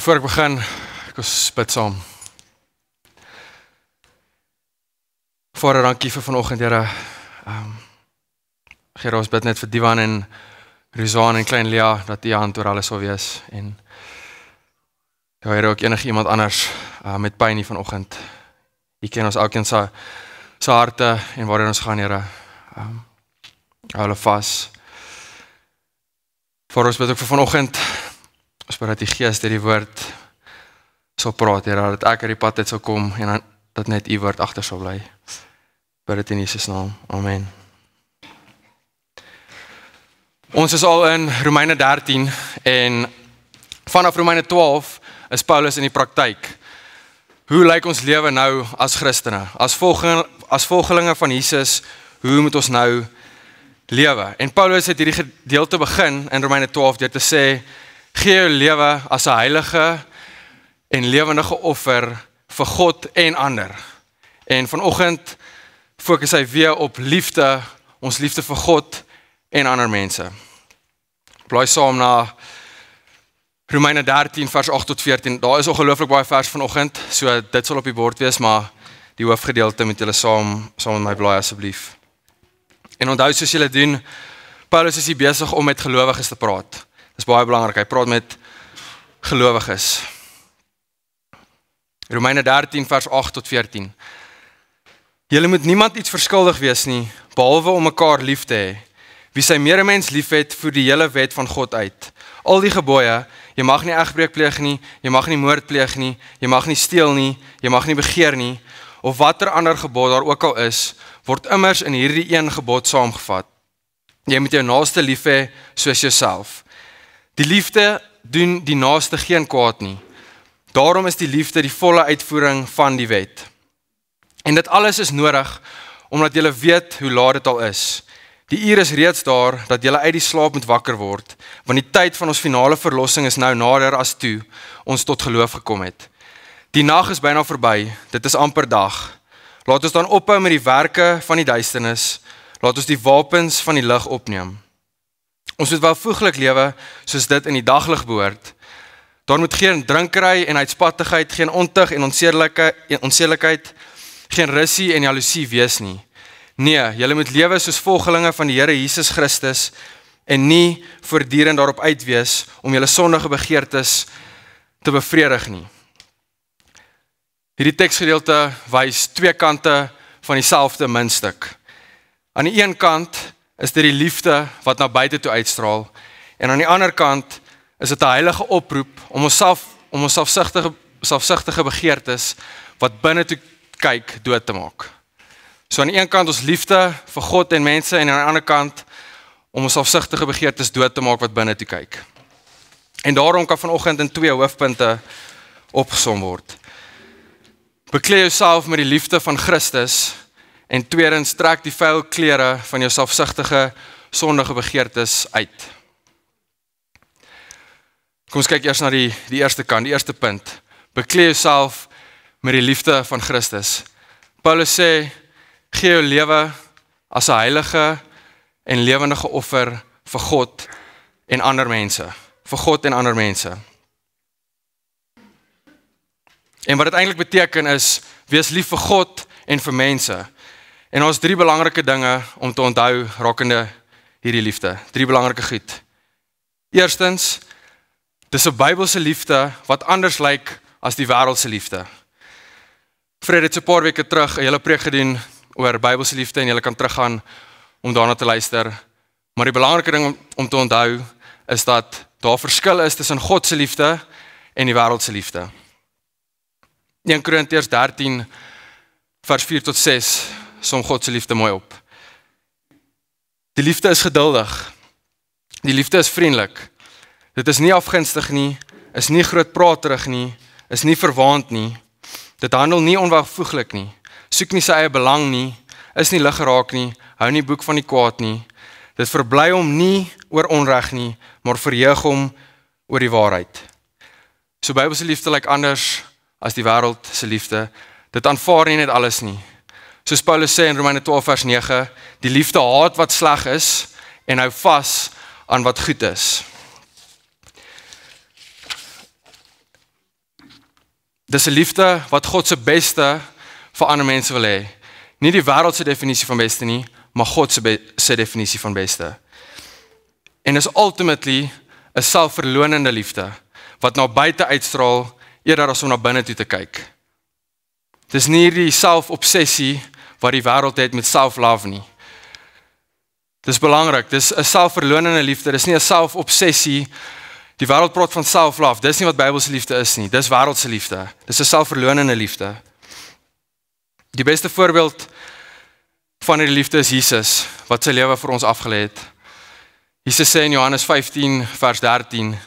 Voor ek begin, ek bid saam. Vader, dankie vir vanoggend, Here. Here, ons bid net vir Divan en Rizwan en klein Lea, dat die hand oor alles sal wees. En ja, Here, ook enige iemand anders met pyn hier vanoggend. U ken ons elkeen se harte en waarin ons gaan, Here. Hou hulle vas. Voor ons bid ook vir vanoggend, ons bid dat die Gees deur die woord sal praat, Here, dat ek uit die pad uit sal kom en dat net U woord agter sal bly. Bid dit in Jesus naam. Amen. Ons is al in Romeine 13 en vanaf Romeine 12 is Paulus in die praktyk. Hoe lyk ons lewe nou as Christene? As volgelinge van Jesus, hoe moet ons nou lewe? En Paulus het hierdie gedeelte begin in Romeine 12 deur te sê, gee jou lewe as 'n heilige en lewendige offer vir God en ander. En vanoggend fokus hy weer op liefde, ons liefde vir God en ander mense. Blaai saam na Romeine 13 vers 8 tot 14. Daar is ongelooflik baie vers vanoggend, so dit sal op die bord wees, maar die hoofgedeelte moet julle saam met my blaai asseblief. En onthou soos julle doen, Paulus is hier besig om met gelowiges te praat. Dit is baie belangrik, hy praat met gelowiges. Romeine 13 vers 8 tot 14. Julle moet niemand iets verskuldig wees nie, behalwe om mekaar lief te hê. Wie sy medemens liefhet, voer die hele wet van God uit. Al die gebooie, jy mag nie egbreek pleeg nie, jy mag nie moord pleeg nie, jy mag nie steel nie, jy mag nie begeer nie, of watter ander gebod daar ook al is, word immers in hierdie een gebod saamgevat. Jy moet jou naaste lief hê soos jouself. Die liefde doen die naaste geen kwaad nie. Daarom is die liefde die volle uitvoering van die wet. En dit alles is nodig, omdat julle weet hoe laat dit al is. Die uur is reeds daar, dat julle uit die slaap moet wakker word, want die tyd van ons finale verlossing is nou nader as toe ons tot geloof gekom het. Die nag is byna verby, dit is amper dag. Laat ons dan ophou met die werke van die duisternis, laat ons die wapens van die lig opneem. Ons moet welvoeglik lewe, soos dit in die daglig behoort. Daar moet geen drinkery en uitspattigheid, geen ontug en onsedelikheid, geen russie en jaloesie wees nie. Nee, julle moet lewe soos volgelinge van die Here Jesus Christus en nie voortdurend daarop uit wees om julle sondige begeertes te bevredig nie. Hierdie teksgedeelte wys twee kante van dieselfde muntstuk. Aan die een kant is dit die liefde wat na buite toe uitstraal en aan die ander kant is dit 'n heilige oproep om ons selfsugtige begeertes wat binne toe kyk dood te maak. So aan die een kant ons liefde vir God en mense en aan die ander kant om ons selfsugtige begeertes dood te maak wat binne toe kyk. En daarom kan vanoggend in twee hoofpunte opgesom word. Bekleed jouself met die liefde van Christus en tweedens trek die vuil klere van jou selfsugtige sondige begeertes uit. Kom ons kyk eers na die eerste kant, die eerste punt. Bekleed jouself met die liefde van Christus. Paulus sê, gee jou lewe as 'n heilige en lewendige offer vir God en ander mense. Vir God en ander mense. En wat dit eintlik beteken is, wees lief vir God en vir mense. En ons 3 belangrike dinge om te onthou rakende hierdie liefde. 3 belangrike goed. Eerstens, dis 'n Bybelse liefde wat anders lyk as die wêreldse liefde. Fred het so 'n paar weke terug 'n hele preek gedoen oor Bybelse liefde en jy kan teruggaan om daarna te luister. Maar die belangrike ding om te onthou is dat daar verskil is tussen God se liefde en die wêreldse liefde. 1 Korintiërs 13 vers 4 tot 6 som God se liefde mooi op. Die liefde is geduldig. Die liefde is vriendelik. Dit is nie afgunstig nie, is nie grootpraterig nie, is nie verwaand nie. Dit handel nie onwelvoeglik nie, soek nie sy eie belang nie, is nie lig geraak nie, hou nie boek van die kwaad nie. Dit verbly hom nie oor onreg nie, maar verheug hom oor die waarheid. So Bybelse liefde lyk anders as die wêreld se liefde. Dit aanvaar nie net alles nie. Soos Paulus sê in Romeine 12 vers 9, die liefde haat wat sleg is en hou vas aan wat goed is. Dis 'n liefde wat God se beste vir ander mense wil hê. Nie die wêreld se definisie van beste nie, maar God se definisie van beste. En is ultimately 'n selfverlonende liefde wat na buite uitstraal eerder as om na binne toe te kyk. Dis nie die selfobsessie wat die wêreld het met self-love nie. Dis belangrik, dis 'n selfverlonende liefde, dis nie 'n selfobsessie. Die wêreld praat van self-love, dis nie wat Bybelse liefde is nie, dis wêreldse liefde. Dis 'n selfverlonende liefde. Die beste voorbeeld van hierdie liefde is Jesus, wat sy lewe vir ons afgelê het. Jesus sê in Johannes 15 vers 13,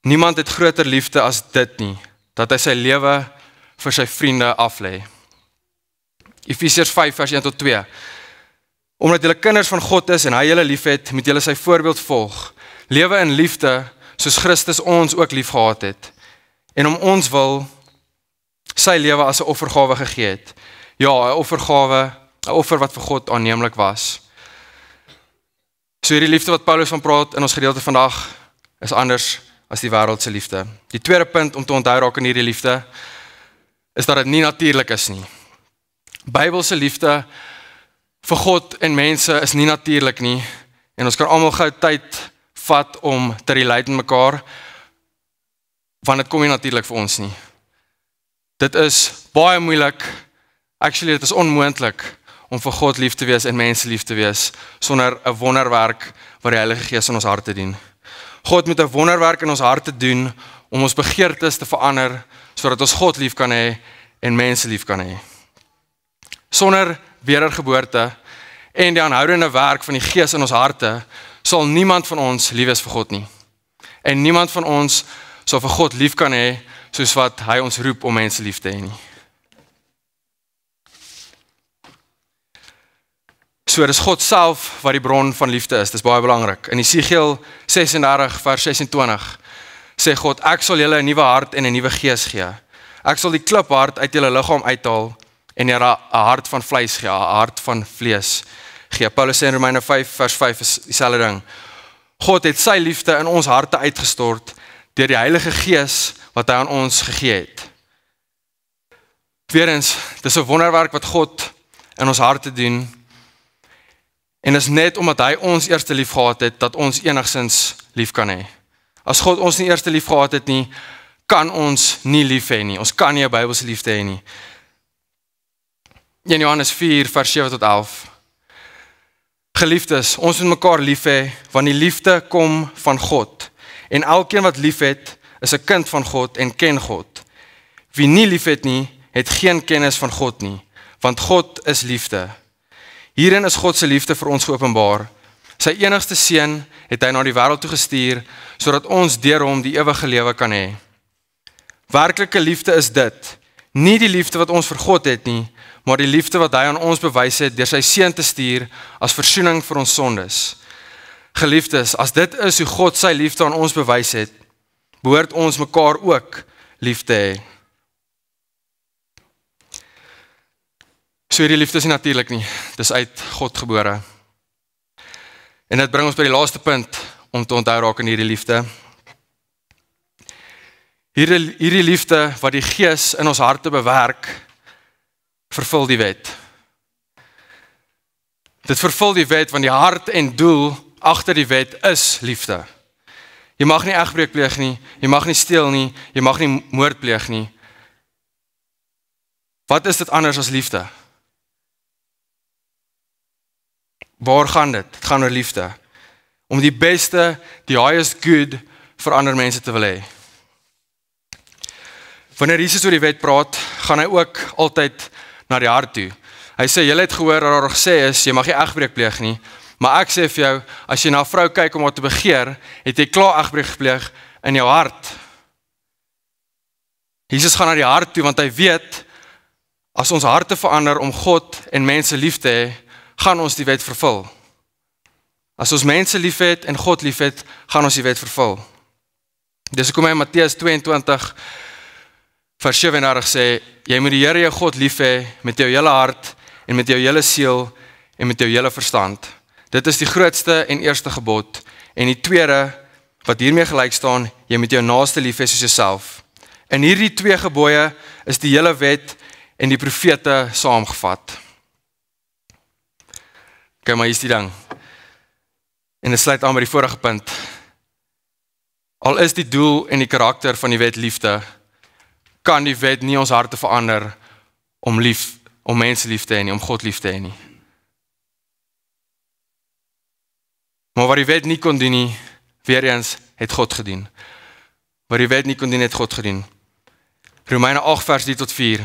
niemand het groter liefde as dit nie, dat hy sy lewe vir sy vriende aflê. Efesiërs 5 vers 1 tot 2. Omdat julle kinders van God is en hy julle liefhet, moet julle sy voorbeeld volg. Lewe in liefde soos Christus ons ook lief gehad het. En om ons wil sy lewe as 'n offergawe gegee het. Ja, 'n offer wat vir God aanneemlik was. So hierdie liefde wat Paulus van praat in ons gedeelte vandag is anders as die wêreldse liefde. Die tweede punt om te onthou raak in hierdie liefde is dat dit nie natuurlik is nie. Bybelse liefde vir God en mense is nie natuurlik nie en ons kan almal gou tyd vat om te relate met mekaar want dit kom nie natuurlik vir ons nie. Dit is baie moeilik, actually dit is onmoontlik om vir God lief te wees en mense lief te wees sonder 'n wonderwerk wat die Heilige Gees in ons harte doen. God moet 'n wonderwerk in ons harte doen om ons begeertes te verander sodat ons God lief kan hê en mense lief kan hê. Sonder wedergeboorte en die aanhoudende werk van die Gees in ons harte sal niemand van ons lief wees vir God nie. En niemand van ons sal vir God lief kan hê soos wat hy ons roep om mense lief te hê nie. So dis God self wat die bron van liefde is. Dis baie belangrik. In Esegiel 36 vers 26 sê God, ek sal julle 'n nuwe hart en 'n nuwe gees gee. Ek sal die kliphart uit julle liggaam uithaal en julle 'n hart van vleis gee, 'n hart van vlees gee. Paulus sê in Romeine 5 vers 5 is dieselfde ding. God het sy liefde in ons harte uitgestort deur die Heilige Gees wat hy aan ons gegee het. Tweedens, dis 'n wonderwerk wat God in ons harte doen. En is net omdat hy ons eerste lief gehad het, dat ons enigstens lief kan hê. As God ons nie eerste lief gehad het nie, kan ons nie lief hê nie. Ons kan nie 'n Bybelse liefde hê nie. In Johannes 4 vers 7 tot 11. Geliefdes, ons moet mekaar lief hê, want die liefde kom van God. En elkeen wat lief het, is 'n kind van God en ken God. Wie nie lief het nie, het geen kennis van God nie, want God is liefde. Hierin is God se liefde vir ons geopenbaar. Sy enigste seun het hy na die wêreld toe gestuur, sodat ons deur hom die ewige lewe kan hê. Werklike liefde is dit, nie die liefde wat ons vir God het nie, maar die liefde wat hy aan ons bewys het deur sy seun te stuur as versoening vir ons sondes. Geliefdes, as dit is hoe God sy liefde aan ons bewys het, behoort ons mekaar ook lief te hê. So hierdie liefde is nie natuurlik nie, dis uit God gebore. En dit bring ons by die laaste punt om te onthou raak in hierdie liefde. Hierdie liefde wat die Gees in ons harte bewerk, vervul die wet. Dit vervul die wet, want die hart en doel agter die wet is liefde. Jy mag nie egbreek pleeg nie, jy mag nie steel nie, jy mag nie moord pleeg nie. Wat is dit anders as liefde? Waar gaan dit? Dit gaan oor liefde. Om die beste, die highest good vir ander mense te wil hê. Wanneer Jesus oor die wet praat, gaan hy ook altyd na die hart toe. Hy sê, julle het gehoor dat daar gesê is, jy mag nie egbreek pleeg nie, maar ek sê vir jou, as jy na 'n vrou kyk om haar te begeer, het jy klaar egbreek gepleeg in jou hart. Jesus gaan na die hart toe, want hy weet, as ons harte verander om God en mense lief te hê, gaan ons die wet vervul. As ons mense lief het en God lief het, gaan ons die wet vervul. Dis hoekom hy in Matteus 22 vers 37 sê, jy moet die Here jou God lief hê met jou hele hart en met jou hele siel en met jou hele verstand. Dit is die grootste en eerste gebod. En die tweede, wat hiermee gelyk staan, jy moet jou naaste lief hê soos jouself. In hierdie 2 gebooie is die hele wet en die profete saamgevat. Okay, maar hier is die ding. En dit sluit aan by die vorige punt. Al is die doel en die karakter van die wet liefde, kan die wet nie ons harte verander om mense lief te hê nie, om God lief te hê nie. Maar wat die wet nie kon doen nie, weer eens, het God gedoen. Wat die wet nie kon doen, het God gedoen. Romeine 8 vers 3-4.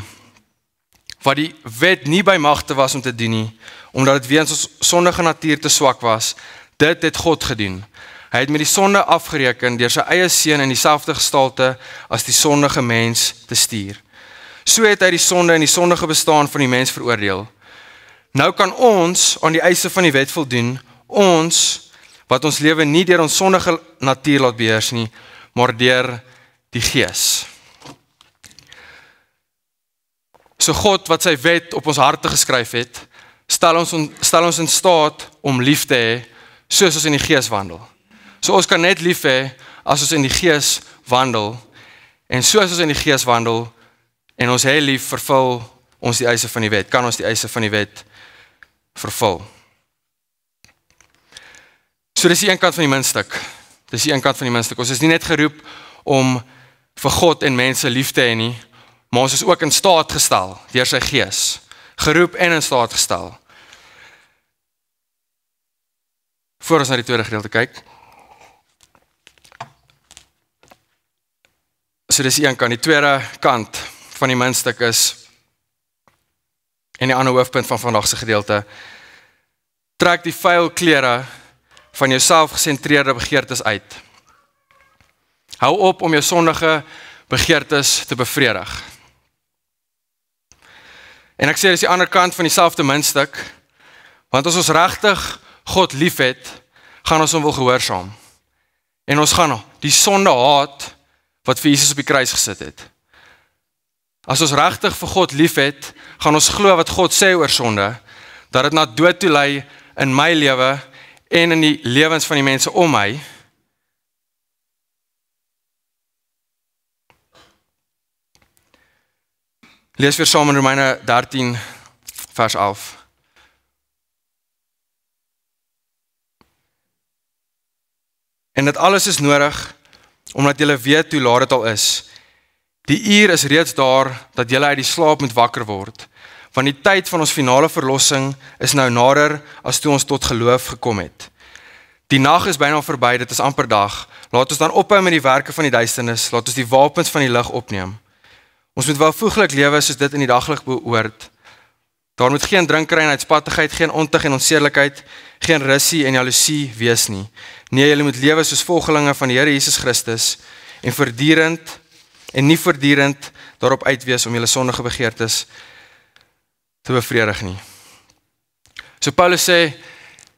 Wat die wet nie by magte was om te doen nie, omdat dit weens ons sondige natuur te swak was, dit het God gedoen. Hy het met die sonde afgereken deur sy eie seun in dieselfde gestalte as die sondige mens te stuur. So het hy die sonde en die sondige bestaan van die mens veroordeel. Nou kan ons aan die eise van die wet voldoen, ons wat ons lewe nie deur ons sondige natuur laat beheers nie, maar deur die Gees. So God wat sy wet op ons harte geskryf het, stel ons in staat om lief te hê, soos ons in die Gees wandel. So ons kan net lief hê as ons in die Gees wandel, en soos ons in die Gees wandel, en ons hê lief, vervul ons die eise van die wet, kan ons die eise van die wet vervul. So dis die een kant van die muntstuk. Dis die een kant van die muntstuk. Ons is nie net geroep om vir God en mense lief te hê nie, maar ons is ook in staat gestel deur sy Gees. Geroep en in staat gestel. Voor ons na die tweede gedeelte kyk. So dis die een kant. Die tweede kant van die muntstuk is, en die ander hoofpunt van vandag se gedeelte, trek die vuil klere van jou selfgesentreerde begeertes uit. Hou op om jou sondige begeertes te bevredig. En ek sê, dis die ander kant van dieselfde muntstuk, want as ons regtig God lief het, gaan ons hom wil gehoorsaam. En ons gaan die sonde haat, wat vir Jesus op die kruis gesit het. As ons regtig vir God lief het, gaan ons glo wat God sê oor sonde, dat dit na dood toe lei in my lewe, en in die lewens van die mense om my. Lees weer saam in Romeine 13 vers 11. En dit alles is nodig, omdat julle weet hoe laat dit al is. Die uur is reeds daar, dat julle uit die slaap moet wakker word, want die tyd van ons finale verlossing is nou nader, as toe ons tot geloof gekom het. Die nag is byna verby, dit is amper dag. Laat ons dan ophou met die werke van die duisternis, laat ons die wapens van die lig opneem. Ons moet welvoeglik lewe, soos dit in die daglig behoort. Daar moet geen drinkery en uitspattigheid, geen ontug en onsedelikheid, geen russie en jaloesie wees nie. Nee, julle moet lewe soos volgelinge van die Here Jesus Christus, en nie voortdurend daarop uitwees om julle sondige begeertes te bevredig nie. So Paulus sê,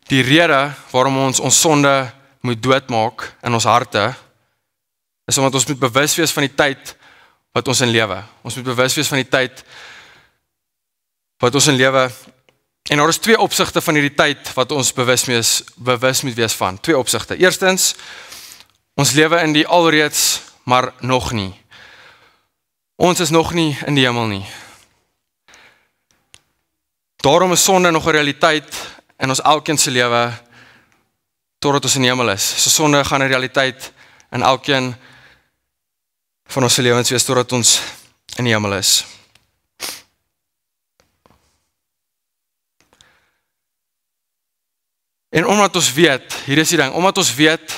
die rede waarom ons sonde moet doodmaak in ons harte, is omdat ons moet bewus wees van die tyd wat ons in lewe. Ons moet bewus wees van die tyd wat ons in lewe, en daar is 2 opsigte van hierdie tyd wat ons bewus moet wees van. 2 opsigte. Eerstens, ons lewe in die alreeds, maar nog nie. Ons is nog nie in die hemel nie. Daarom is sonde nog 'n realiteit in ons elkeen se lewe, totdat ons in die hemel is. So sonde gaan 'n realiteit in elkeen van ons lewens wees, totdat ons in die hemel is. En omdat ons weet, hier is die ding, omdat ons weet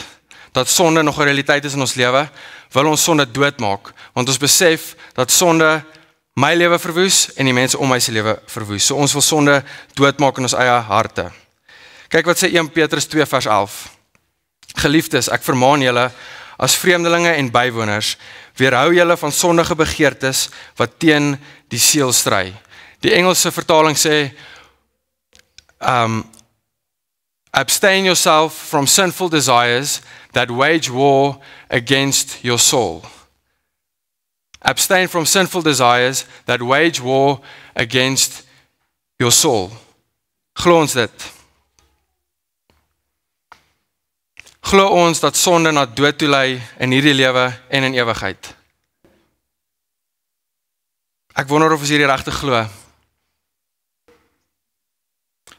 dat sonde nog 'n realiteit is in ons lewe, wil ons sonde doodmaak, want ons besef dat sonde my lewe verwoes en die mense om my se lewe verwoes. So ons wil sonde doodmaak in ons eie harte. Kyk wat sê 1 Petrus 2 vers 11. Geliefdes, ek vermaan julle as vreemdelinge en bywoners, weerhou julle van sondige begeertes wat teen die siel stry. Die Engelse vertaling sê, abstain yourself from sinful desires that wage war against your soul. Abstain from sinful desires that wage war against your soul. Glo ons dit? Glo ons dat sonde na dood toe lei in hierdie lewe en in ewigheid? Ek wonder of ons hierdie regtig glo.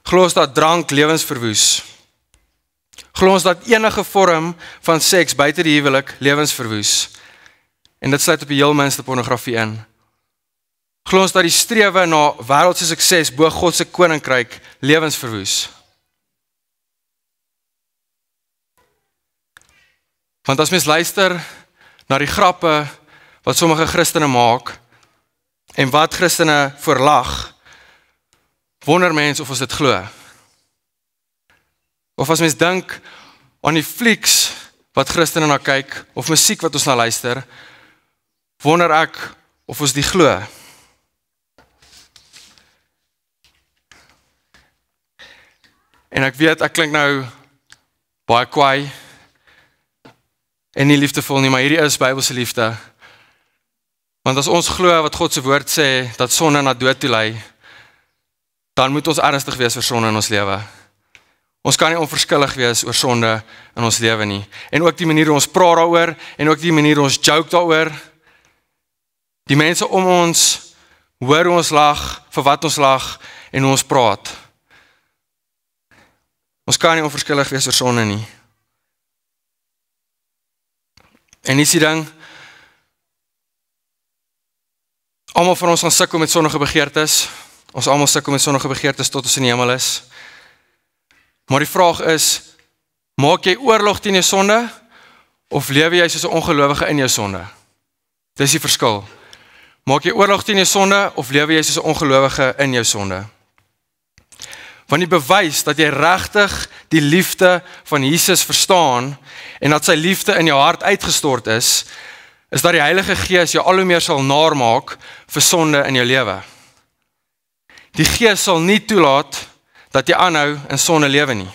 Glo ons dat drank lewens verwoes? Glo ons dat enige vorm van seks buite die huwelik lewens verwoes? En dit sluit op die heel minste pornografie in. Glo ons dat die strewe na wêreldse sukses bo God se koninkryk lewens verwoes? Want as mens luister na die grappe wat sommige Christene maak en wat Christene voorlag, wonder mens of ons dit glo. Of as mens dink aan die flieks wat Christene na kyk, of musiek wat ons na luister, wonder ek of ons die glo. En ek weet, ek klink nou baie kwaai en nie liefdevol nie, maar hierdie is Bybelse liefde. Want as ons glo wat God se woord sê, dat sonde na dood toe lei, dan moet ons ernstig wees vir sonde in ons lewe. Ons kan nie onverskillig wees oor sonde in ons lewe nie. En ook die manier hoe ons praat daaroor, en ook die manier hoe ons joke daaroor. Die mense om ons hoor hoe ons lag, vir wat ons lag, en hoe ons praat. Ons kan nie onverskillig wees oor sonde nie. En hier is die ding, almal van ons gaan sukkel met sondige begeertes. Ons almal sukkel met sondige begeertes tot ons in die hemel is. Maar die vraag is, maak jy oorlog teen jou sonde, of lewe jy soos 'n ongelowige in jou sonde? Dis die verskil. Maak jy oorlog teen jou sonde, of lewe jy soos 'n ongelowige in jou sonde? Want die bewys dat jy regtig die liefde van Jesus verstaan, en dat sy liefde in jou hart uitgestort is dat die Heilige Gees jou al hoe meer sal naarmaak vir sonde in jou lewe. Die Gees sal nie toelaat dat jy aanhou in sonde lewe nie.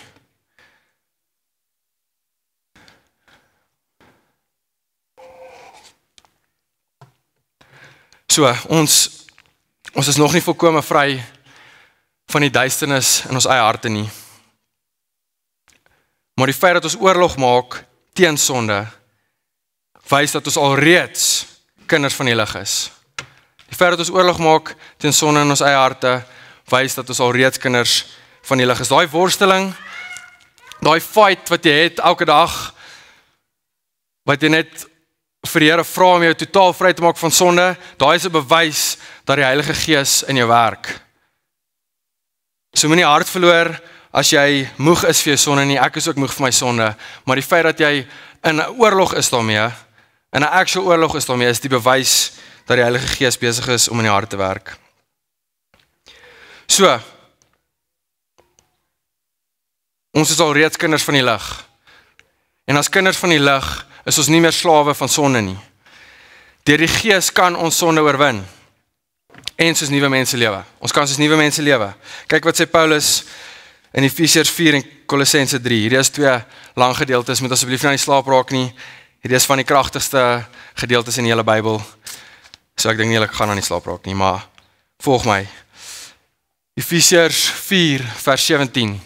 So, ons is nog nie volkome vry van die duisternis in ons eie harte nie. Maar die feit dat ons oorlog maak teen sonde, wys dat ons alreeds kinders van die lig is. Die feit dat ons oorlog maak teen sonde in ons eie harte, wys dat ons alreeds kinders van die lig is. Daai worsteling, daai fight wat jy het elke dag, wat jy net vir die Here vra om jou totaal vry te maak van sonde, daai is 'n bewys dat die Heilige Gees in jou werk. So moenie hart verloor as jy moeg is vir jou sonde nie. Ek is ook moeg vir my sonde, maar die feit dat jy in 'n oorlog is daarmee, in 'n actual oorlog is daarmee, is die bewys dat die Heilige Gees besig is om in jou hart te werk. So, ons is alreeds kinders van die lig. En as kinders van die lig, is ons nie meer slawe van sonde nie. Deur die Gees kan ons sonde oorwin. En soos nuwe mense lewe. Ons kan soos nuwe mense lewe. Kyk wat sê Paulus in Efesiërs 4 en Kolossense 3. Hierdie is 2 lang gedeeltes, moet asseblief nie aan die slaap raak nie. Hierdie is van die kragtigste gedeeltes in die hele Bybel. So ek dink nie ek gaan aan die slaap raak nie, maar volg my. Efesiërs 4 vers 17.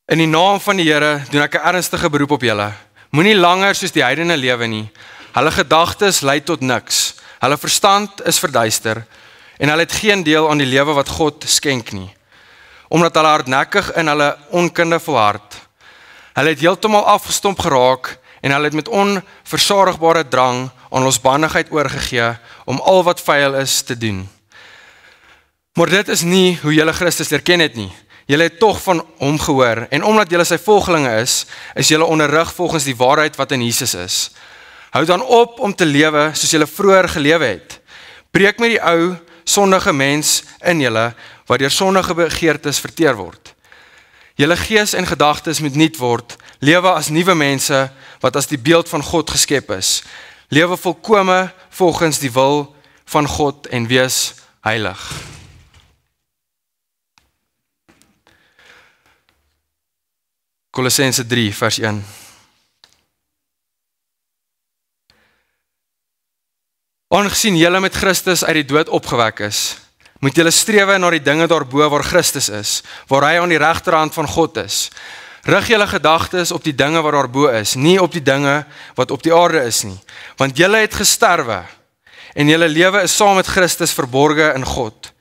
In die naam van die Here doen ek 'n ernstige beroep op julle. Moenie langer soos die heidene lewe nie. Hulle gedagtes lei tot niks. Hulle verstand is verduister en hulle het geen deel aan die lewe wat God skenk nie. Omdat hulle hardnekkig in hulle onkunde volhard. Hulle het heeltemal afgestomp geraak en hulle het met onversadigbare drang aan losbandigheid oorgegee om al wat vuil is te doen. Maar dit is nie hoe julle Christus erken het nie. Julle het tog van hom gehoor en omdat julle sy volgelinge is julle onderrig volgens die waarheid wat in Jesus is. Hou dan op om te lewe soos julle vroeër gelewe het. Breek met die ou, sondige mens in julle wat deur sondige begeertes verteer word. Julle gees en gedagtes moet nuut word. Lewe as nuwe mense wat as die beeld van God geskep is. Lewe volkome volgens die wil van God en wees heilig. Kolossense 3 vers 1. Aangesien julle met Christus uit die dood opgewek is, moet julle strewe na die dinge daarbo waar Christus is, waar hy aan die regterhand van God is. Rig julle gedagtes op die dinge wat daarbo is, nie op die dinge wat op die aarde is nie. Want julle het gesterwe en julle lewe is saam met Christus verborge in God.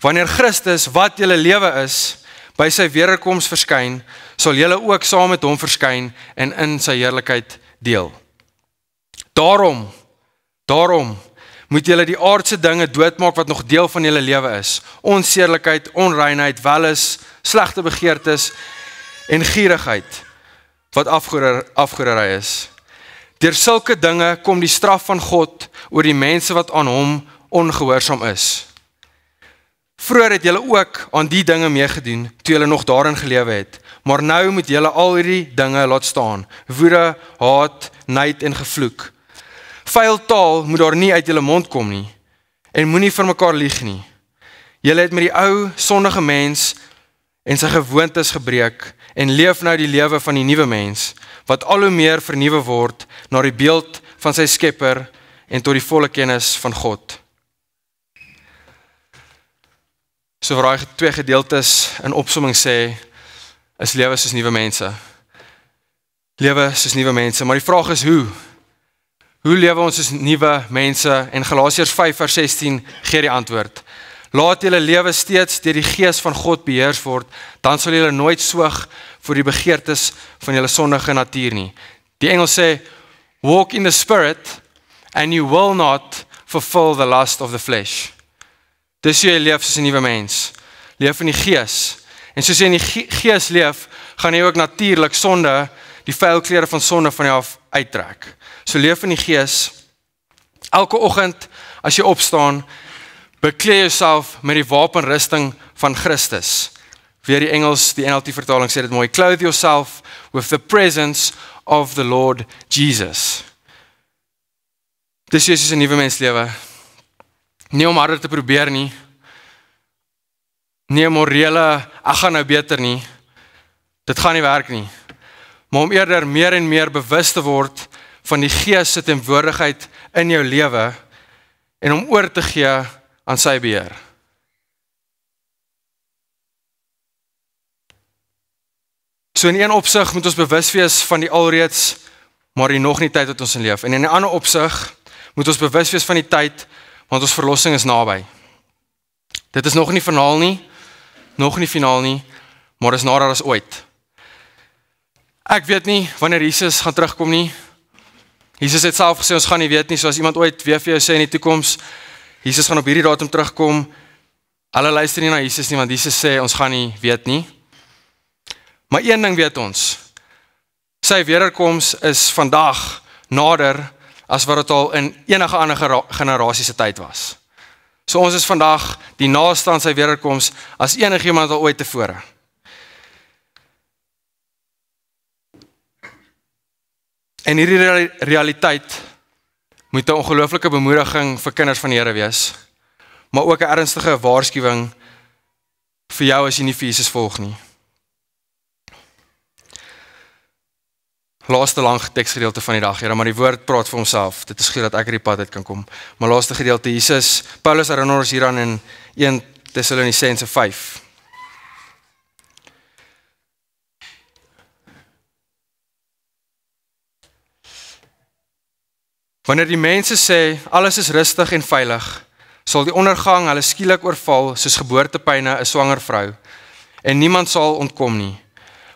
Wanneer Christus, wat julle lewe is, by sy wederkoms verskyn, sal julle ook saam met hom verskyn en in sy heerlikheid deel. Daarom moet julle die aardse dinge doodmaak wat nog deel van julle lewe is. Onseerlikheid, onreinheid, welis, slegte begeertes en gierigheid wat afgoderry is. Deur sulke dinge kom die straf van God oor die mense wat aan hom ongehoorsaam is. Vroeger het julle ook aan die dinge meegedoen toe julle nog daarin gelewe het, maar nou moet julle al hierdie dinge laat staan: woede, haat, nait en gevloek. Vuil taal moet daar nie uit julle mond kom nie, en moenie vir mekaar lieg nie. Julle het met die ou, sondige mens en sy gewoontes gebreek, en leef nou die lewe van die nuwe mens, wat al hoe meer vernuwe word na die beeld van sy Skepper en tot die volle kennis van God. So waar hy 2 gedeeltes in opsomming sê, is lewe soos nuwe mense. Lewe soos nuwe mense, maar die vraag is hoe? Hoe lewe ons as nuwe mense? En Galasiërs 5:16 gee die antwoord. Laat julle lewe steeds deur die Gees van God beheers word, dan sal julle nooit soeg vir die begeertes van julle sondige natuur nie. Die Engels sê, walk in the Spirit, and you will not fulfill the lust of the flesh. Dis hoe jy leef soos 'n nuwe mens. Leef in die Gees. En soos jy in die Gees leef, gaan jy ook natuurlik sonde, die vuil klere van sonde van jou af uittrek. So leef in die Gees. Elke oggend as jy opstaan, beklee jouself met die wapenrusting van Christus. Weer die NLT vertaling sê dit mooi. Clothe yourself with the presence of the Lord Jesus. Dis Jesus 'n nuwe mens lewe. Nie om harder te probeer nie. Nie morele, ek gaan nou beter nie. Dit gaan nie werk nie. Maar om eerder meer en meer bewus te word van die Gees se teenwoordigheid in jou lewe en om oor te gee aan sy beheer. So in een opsig moet ons bewus wees van die alreeds, maar die nog nie tyd wat ons in leef. En in 'n ander opsig moet ons bewus wees van die tyd, want ons verlossing is naby. Dit is nog nie finaal nie, maar is nader as ooit. Ek weet nie wanneer Jesus gaan terugkom nie. Jesus het self gesê ons gaan nie weet nie, so as iemand ooit weer vir jou sê in die toekoms, Jesus gaan op hierdie datum terugkom, hulle luister nie na Jesus nie, want Jesus sê ons gaan nie weet nie. Maar een ding weet ons, sy wederkoms is vandag nader as wat dit al in enige ander generasie se tyd was. So ons is vandag die naaste aan sy wederkoms as enigiemand al ooit tevore. En hierdie realiteit moet 'n ongelooflike bemoediging vir kinders van die Here wees, maar ook 'n ernstige waarskuwing vir jou as jy nie vir Jesus volg nie. Laaste lang teksgedeelte van die dag, Here, maar die woord praat vir homself. Dit is goed dat ek hierdie pad uit kan kom. Maar laaste gedeelte, Paulus herinner ons hieraan in 1 Tessalonisense 5. Wanneer die mense sê, alles is rustig en veilig, sal die ondergang hulle skielik oorval, soos geboortepyne 'n swanger vrou, en niemand sal ontkom nie.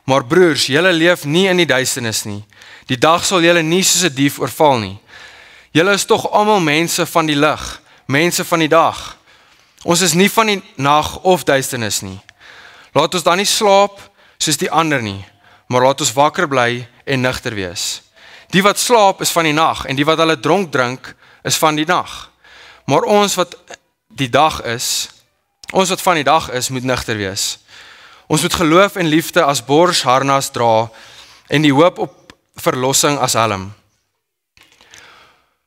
Maar broers, julle leef nie in die duisternis nie. Die dag sal julle nie soos 'n dief oorval nie. Julle is tog almal mense van die lig, mense van die dag. Ons is nie van die nag of duisternis nie. Laat ons dan nie slaap soos die ander nie, maar laat ons wakker bly en nugter wees. Die wat slaap is van die nag, en die wat hulle dronk drink is van die nag. Maar ons wat van die dag is, moet nugter wees. Ons moet geloof en liefde as borsharnas dra en die hoop op verlossing as helm.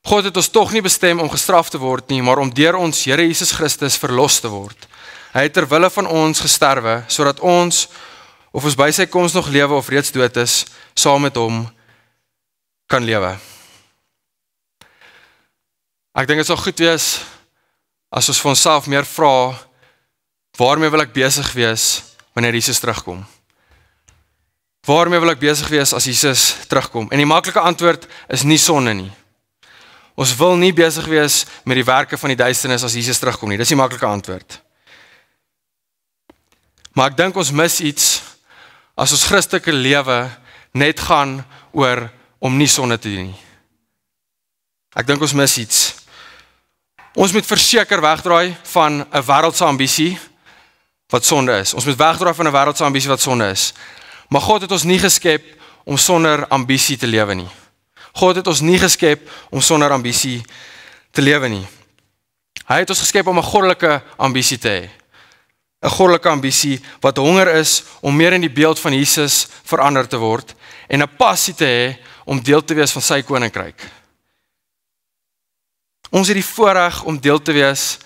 God het ons tog nie bestem om gestraf te word nie, maar om deur ons Here Jesus Christus verlos te word. Hy het ter wille van ons gesterwe, sodat ons, of ons by sy koms nog lewe of reeds dood is, saam met hom kan lewe. Ek dink dit sal goed wees as ons vir onsself meer vra, waarmee wil ek besig wees wanneer Jesus terugkom? Waarmee wil ek besig wees as Jesus terugkom? En die maklike antwoord is nie sonde nie. Ons wil nie besig wees met die werke van die duisternis as Jesus terugkom nie. Dis die maklike antwoord. Maar ek dink ons mis iets as ons Christelike lewe net gaan oor om nie sonde te doen nie. Ek dink ons mis iets. Ons moet verseker wegdraai van 'n wêreldse ambisie wat sonde is. Ons moet wegdraai van 'n wêreldse ambisie wat sonde is. Maar God het ons nie geskep om sonder ambisie te lewe nie. God het ons nie geskep om sonder ambisie te lewe nie. Hy het ons geskep om 'n goddelike ambisie te hê. 'n Goddelike ambisie wat honger is om meer in die beeld van Jesus verander te word en 'n passie te hê om deel te wees van sy koninkryk. Ons het die voorreg om deel te wees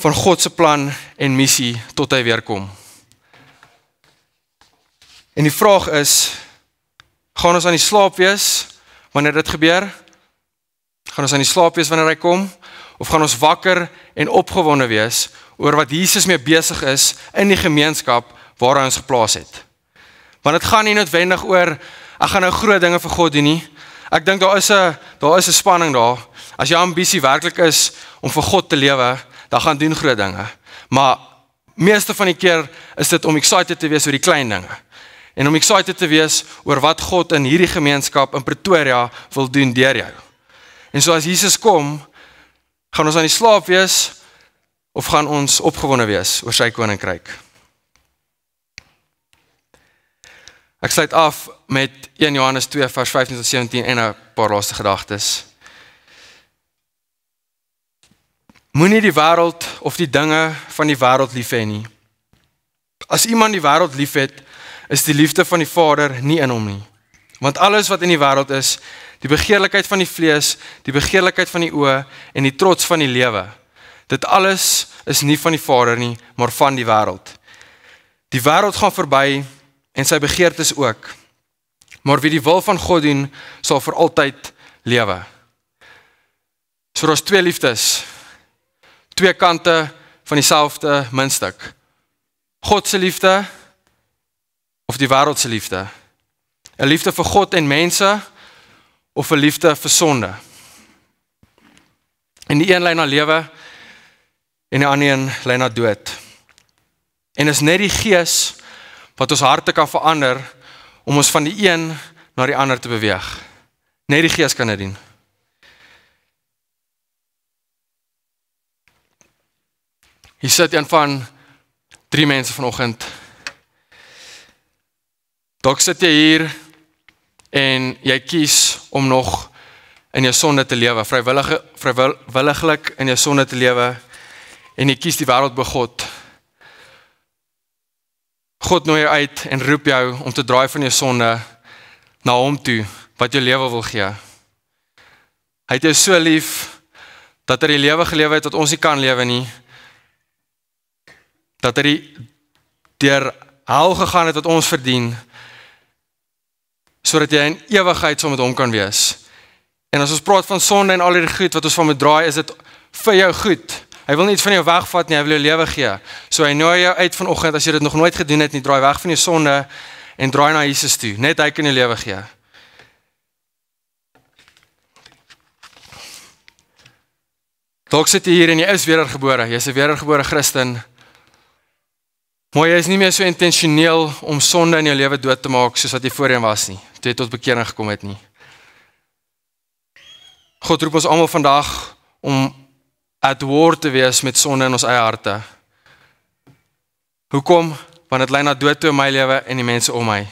van God se plan en missie tot hy weer kom. En die vraag is, gaan ons aan die slaap wees wanneer dit gebeur? Gaan ons aan die slaap wees wanneer hy kom? Of gaan ons wakker en opgewonde wees oor wat Jesus mee besig is in die gemeenskap waar hy ons geplaas het? Want dit gaan nie noodwendig oor, ek gaan nou groot dinge vir God doen nie. Ek dink daar is 'n spanning daar. As jou ambisie werklik is om vir God te lewe, dan gaan doen groot dinge. Maar meeste van die keer is dit om excited te wees oor die klein dinge. En om excited te wees oor wat God in hierdie gemeenskap in Pretoria wil doen deur jou. En so as Jesus kom, gaan ons aan die slaap wees of gaan ons opgewonde wees oor sy koninkryk? Ek sluit af met 1 Johannes 2 vers 15 tot 17 en 'n paar laaste gedagtes. Moenie die wêreld of die dinge van die wêreld lief hê nie. As iemand die wêreld liefhet, is die liefde van die Vader nie in hom nie. Want alles wat in die wêreld is, die begeerlikheid van die vlees, die begeerlikheid van die oë en die trots van die lewe, dit alles is nie van die Vader nie, maar van die wêreld. Die wêreld gaan verby en sy begeertes ook. Maar wie die wil van God doen, sal vir altyd lewe. So daar's twee liefdes, twee kante van dieselfde muntstuk. God se liefde of die wêreld se liefde. 'n Liefde vir God en mense of 'n liefde vir sonde. En die een lei na lewe en die ander een lei na dood. En is net die Gees wat ons harte kan verander om ons van die een na die ander te beweeg. Net die Gees kan dit doen. Hier sit een van 3 mense vanoggend. Dalk sit jy hier en jy kies om nog in jou sonde te lewe, vrywilliglik in jou sonde te lewe en jy kies die wêreld bo God. God nooi jou uit en roep jou om te draai van jou sonde na hom toe, wat jou lewe wil gee. Hy het jou so lief, dat hy die lewe gelewe het wat ons nie kan lewe nie, dat hy deur hel gegaan het wat ons verdien, sodat jy in ewigheid saam met hom kan wees. En as ons praat van sonde en al die goed wat ons van moet draai, is dit vir jou goed. Hy wil nie iets van jou wegvat nie, hy wil jou lewe gee. So hy nooi jou uit vanoggend, as jy dit nog nooit gedoen het nie, draai weg van jou sonde en draai na Jesus toe. Net hy kan jou lewe gee. Dalk sit jy hier en jy is wedergebore, jy is 'n wedergebore Christen. Maar jy is nie meer so intentioneel om sonde in jou lewe dood te maak soos wat jy voorheen was nie, toe jy tot bekering gekom het nie. God roep ons almal vandag om at war te wees met sonde in ons eie harte. Hoekom? Want dit lei na dood toe in my lewe en die mense om my.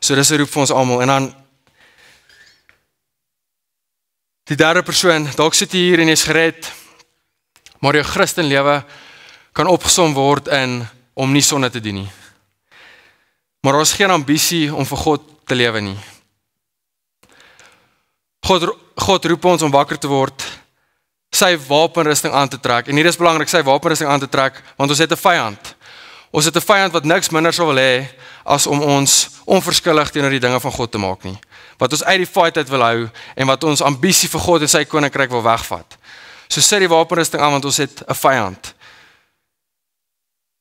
So dis 'n roep vir ons almal. En dan die derde persoon, dalk sit jy hier en jy is gered, maar jou Christenlewe kan opgesom word in om nie sonde te doen nie. Maar daar is geen ambisie om vir God te lewe nie. God roep ons om wakker te word, sy wapenrusting aan te trek. En hier is belangrik, sy wapenrusting aan te trek, want ons het 'n vyand. Ons het 'n vyand wat niks minder sal wil hê as om ons onverskillig teenoor die dinge van God te maak nie. Wat ons uit die fight uit wil hou en wat ons ambisie vir God en sy koninkryk wil wegvat. So sit die wapenrusting aan, want ons het 'n vyand.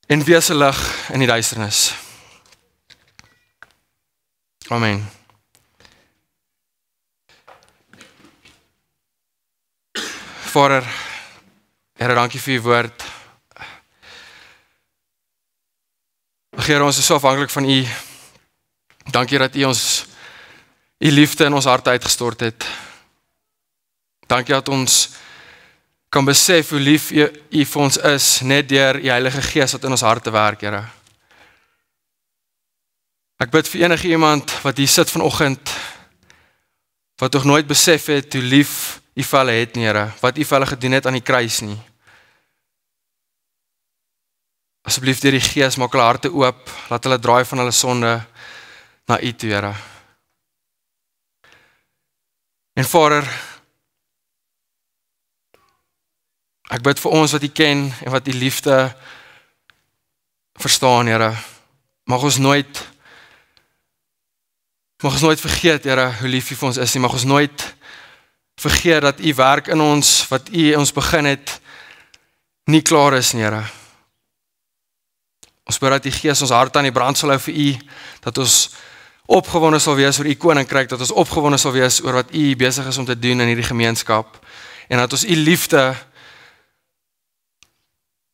En wees 'n lig in die duisternis. Amen. Vader, Here, dankie vir u woord. Here, ons is so afhanklik van u. Dankie dat u ons u liefde in ons harte uitgestort het. Dankie dat ons kan besef hoe lief u vir ons is, net deur die Heilige Gees wat in ons harte werk, Here. Ek bid vir enige iemand wat hier sit vanoggend, wat nog nooit besef het hoe lief u vir hulle het, nie, Here, wat u vir hulle gedoen het aan die kruis nie. Asseblief deur die Gees, maak hulle harte oop, laat hulle draai van hulle sonde na u toe, Here. En Vader, ek bid vir ons wat u ken en wat u liefde verstaan, Here. Mag ons nooit vergeet, Here, hoe lief u vir ons is nie. Mag ons nooit vergeet dat u werk in ons, wat u ons begin het, nie klaar is nie, Here. Ons bid dat die Gees ons hart aan die brand sal hou vir u, dat ons opgewonde sal wees oor u koninkryk, dat ons opgewonde sal wees oor wat u besig is om te doen in hierdie gemeenskap, en dat ons u liefde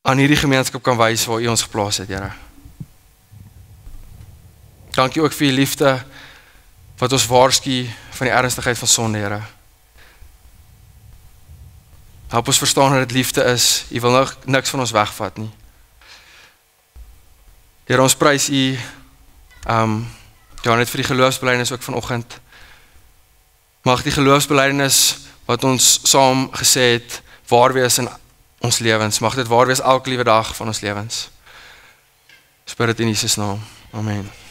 aan hierdie gemeenskap kan wys waar u ons geplaas het, Here. Dankie ook vir u liefde, wat ons waarsku van die ernstigheid van sonde, Here. Help ons verstaan dat dit liefde is, u wil niks van ons wegvat nie. Here, ons prys u, net vir die geloofsbelijdenis ook vanoggend. Mag die geloofsbelijdenis wat ons saam gesê het, waar wees in ons lewens. Mag dit waar wees elke liewe dag van ons lewens. Ons bid dit in Jesus naam. Amen.